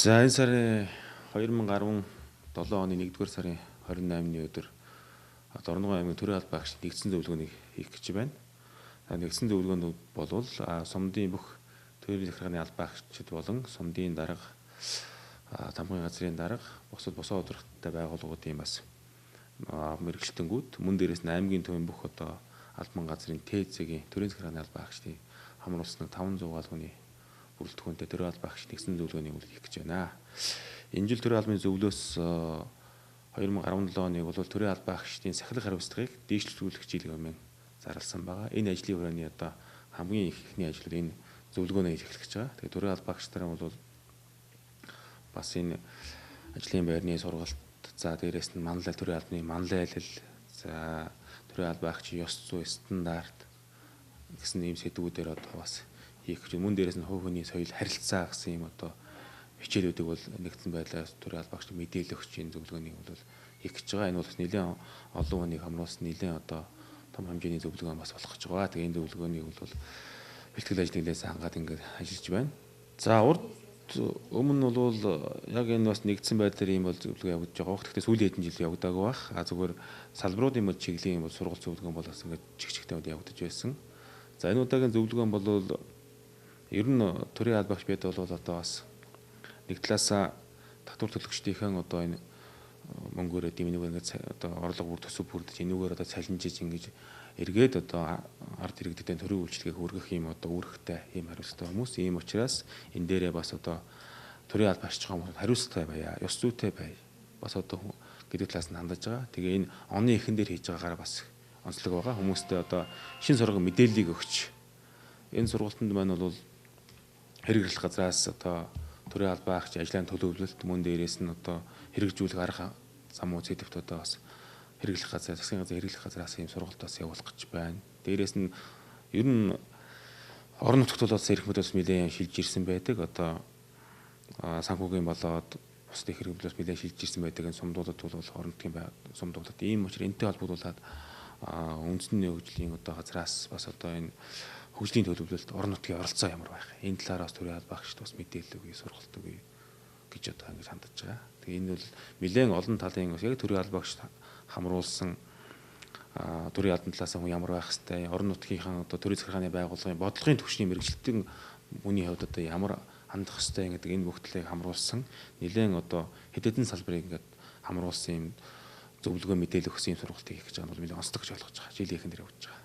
За энэ сарын 2017 оны 1-р сарын 28-ны өдөр Дорногов аймгийн төрийн албан багш нэгдсэн зөвлөгөөнийг хийх гэж байна. Нэгдсэн зөвлөгөөнд болвол сумдын бүх төрийн захиргааны албан багчид болон сумдын дарга, тамгын газрын дарга, бусад удирдлагатай байгууллагуудын бас мэрэгчлэнгүүд мөн дээрээс нь аймгийн төвийн бүх албан газрын ТЭЦ-ийн төрийн захиргааны албан багчдыг хамруулсан 500 гаруй бүрэлдэхүүнтэй төрийн албан багш нэгдсэн зөвлөгөөнийг хийх гэж байна. Энэ жил төрийн албаны зөвлөөс 2017 оныг бол төрийн албан багшдын сахилга хариуцлагыг дээшлүүлэх жил хэмээн зарласан байгаа. Энэ ажлын хүрээний хамгийн ихний ажил энэ зөвлөгөөнөө эхлэх гэж байгаа. Тэгээд төрийн албан багш нараа бол бас энэ ажлын байрны сургалт, за дээрээс нь манлай төрийн албаны манлайлал, за төрийн албан багчийн ёс зүй стандарт гэсэн ийм сэдвүүдээр бас хийх гэж. Мөн дээрээс нь хувь хүний соёл харилцаа гэсэн ийм хичээлүүдийг бол нэгдсэн байдлаар төрийн албан багчид мэдээлэл өгч энэ зөвлөгөөнийг бол хийх гэж байгаа. Энэ бол нэлээд олон хүнийг хамруулсан нэлээд том хэмжээний зөвлөгөө бас болох гэж байгаа. Тэгээ энэ зөвлөгөөнийг бол бэлтгэл ажлын нэлээд хангаад ингээд ажиллаж байна. За өмнө бол яг энэ бас нэгдсэн байдлаар ийм бол зөвлөгөө явагдаж байгаа. Гэхдээ сүүлийн хэдэн жил явагдаагүй байх. Зүгээр салбаруудын мод чиглэлийн бол сургалт зөвлөгөө бол бас ингээд чигчгтэй явагдаж байсан. За энэ удаагийн зөвлөгөө бол ер нь төрийн албан багш бид бол бас нэг талаасаа татвар төлөгчдийнхэн энэ мөнгөөрөө дэмнэгээр ингээд орлого бүр төсөв бүрдэж энүүгээр цалинжиж ингэж эргээд ард иргэдэд төрийн үйлчлэгийг хүргэх ийм үүрэгтэй ийм хариуцлагатай хүмүүс. Ийм учраас энэ дээрээ бас төрийн албан багш хүмүүс хариуцлагатай байя, ёс зүйтэй бай. Бас гэдэг талаас нь хандаж байгаа. Тэгээ энэ оны эхэн дээр хийж байгаагаар бас онцлог байгаа. Хүмүүстээ шин сургууль мэдээллийг өгч энэ сургалтанд маань бол хэрэгжил газраас төрийн албан багч ажлын төлөвлөлт мөн дээрээс нь хэрэгжүүлэх арга замуу зэдэвт бас хэрэгжил газар, засгийн газрын хэрэгжил газраас ийм сургалт бас явуулах гэж байна. Дээрээс нь ер нь орон нутгад бол эрх мэдэлс нэлээд шилж ирсэн байдаг. Санхүүгийн болоод бусдын хэрэг төлөөс нэлээд шилж ирсэн байдаг. Энэ сумдуудад бол орон нутгийн сумдуудад ийм учраас энэтэй холбогдуулаад үндэсний хөгжлийн газраас бас энэ хөгжлийн төлөвлөлт орон нутгийн оролцоо ямар байх. Энэ талаараас төрийн албан багчд бас мэдээлэл өгье, сургалт өгье гэж ингэж хандаж байгаа. Тэгээ энэ бол нэлээд олон талын яг төрийн албан багчд хамруулсан төрийн албан талаас нь ямар байх хэвтэй, орон нутгийнхаа төрийн захиргааны байгууллагын бодлогын түвшний мэрэгчлэлтийн хүний хувьд ямар хандах хэвтэй гэдэг энэ бүх талыг хамруулсан нэлээд хэдэн салбарыг ингээд хамруулсан юм зөвлөгөө мэдээлэл өгсөн юм сургалтыг хийх гэж байгаа нь бол нэлээд онцлог гэж ойлгож байгаа. Жилийн эхэнд явагдаж байгаа.